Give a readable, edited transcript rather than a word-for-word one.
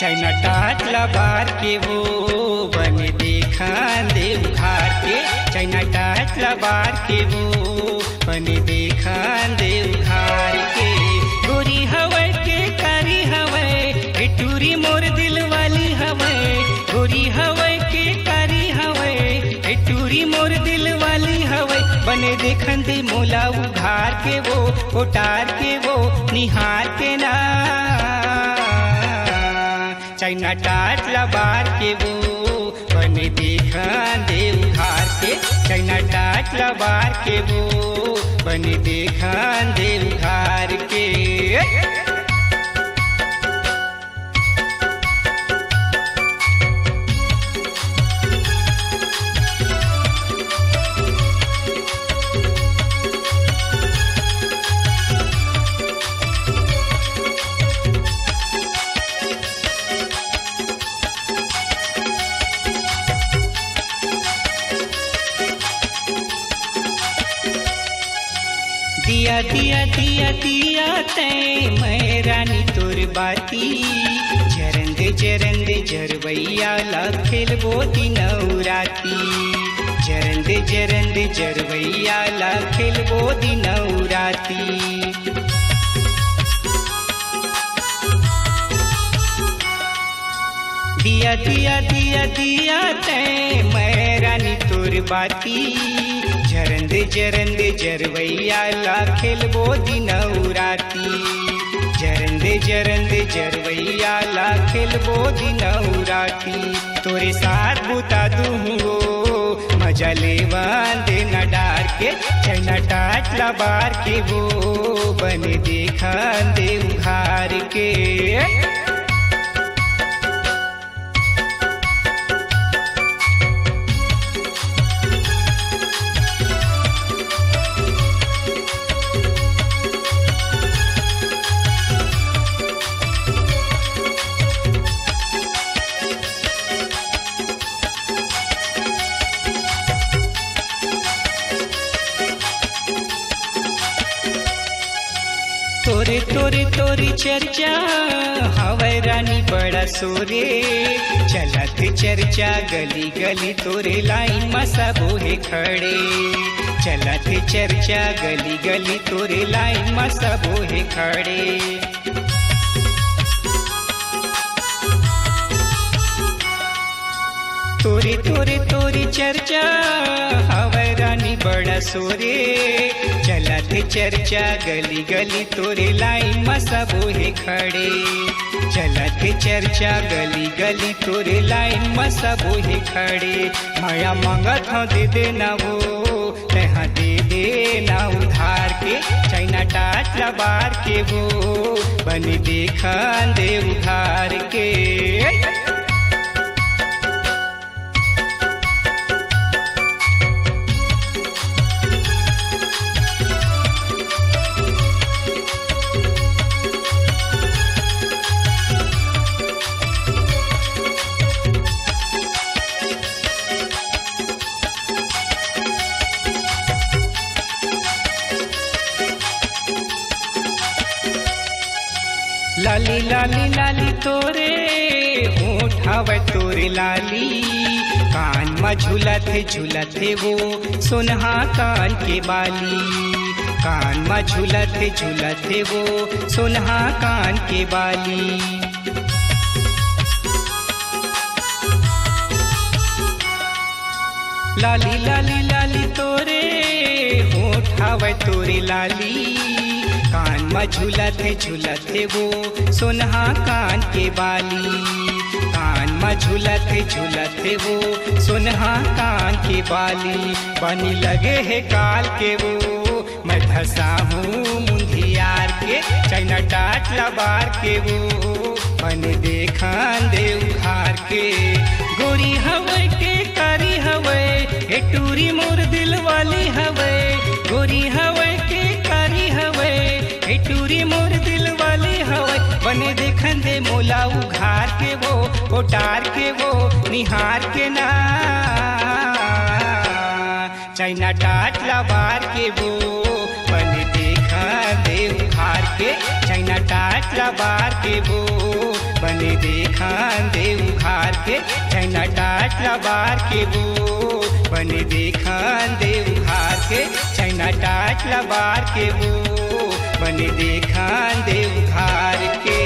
China टाटला बार के वो बने देखा देव घाट के। चाइना टाटला बार के वो बने देखा देव घाट के। गोरी हवै के कारी हवै ए टूरी मोर दिल वाली हवै। गोरी हवै के कारी हवै ए टूरी मोर दिल वाली हवै। बने देखन दे मोला उघार के वो उतार के वो निहार के ना। चाइना टाटला बार के वो बने देखा देव घाट के। चाइना टाटला बार के वो बने देखा देव घाट के। दिया दिया दिया दिया तै मैं रानी तोर बाती। जरंदे जरंदे जरवैया ला खेलबो दिनौराती। जरंदे जरंदे जरवैया ला खेलबो दिनौराती। दिया दिया दिया दिया तै मैं रानी तोर बाती। जरंदे जरंदे जरवैया ला खेलबो दिनौराती। जरंदे जरंदे जरवैया ला खेलबो दिनौराती। तोरे साथ बुता दूंगो मजा लेवा देना डार के। चाइना टाटला बार के वो बने देखा देव घार के। तोरे तोरे तोरी चर्चा हवै रानी बड़ा सोरे। चलत चर्चा गली गली तोरे लाइन में सब है खड़े। चलत चर्चा गली गली तोरे लाइन में सब है खड़े। तोरे तोरे तोरी चर्चा हवै रानी बड़ा सोरे। चलत चर्चा गली गली तोरे लाइन में सब है खड़े। चलत चर्चा गली गली तोरे लाइन में सब है खड़े। माया मांगत हूँ दे देना वो तहाँ दे देना उधार के। चाइना टाटला बार के वो बने देखा देव घाट के। लाली लाली लाली तोरे होठ हवै तोरे लाली। कान में झूलत है वो सोनहा कान के बाली। कान में झूलत है वो सोनहा कान के बाली। लाली लाली लाली तोरे होठ हवै तोरे लाली। कान में झूलत है वो सोनहा कान के बाली। कान में झूलत है वो सोनहा कान के बाली। बनी लगे है काल के वो मैं धसा हूँ मुंधियार के। चाइना टाटला बार के वो बने देखा देव घाट के। गोरी हवै के कारी हवै ए टूरी मोर दिल वाली हवै। गोरी हवै के कारी हवै ए टूरी मोर दिल वाली हवै। बने देखन दे मोला उघार के वो उतार के वो निहार के ना। चाइना टाटला बार के वो बने देखा देव घाट के। चाइना टाटला बार के वो बने देखान दे उघार के छैना टाटला बार के वो बने देखान दे उघार के छैना टाटला बार के वो बने देखान दे उघार के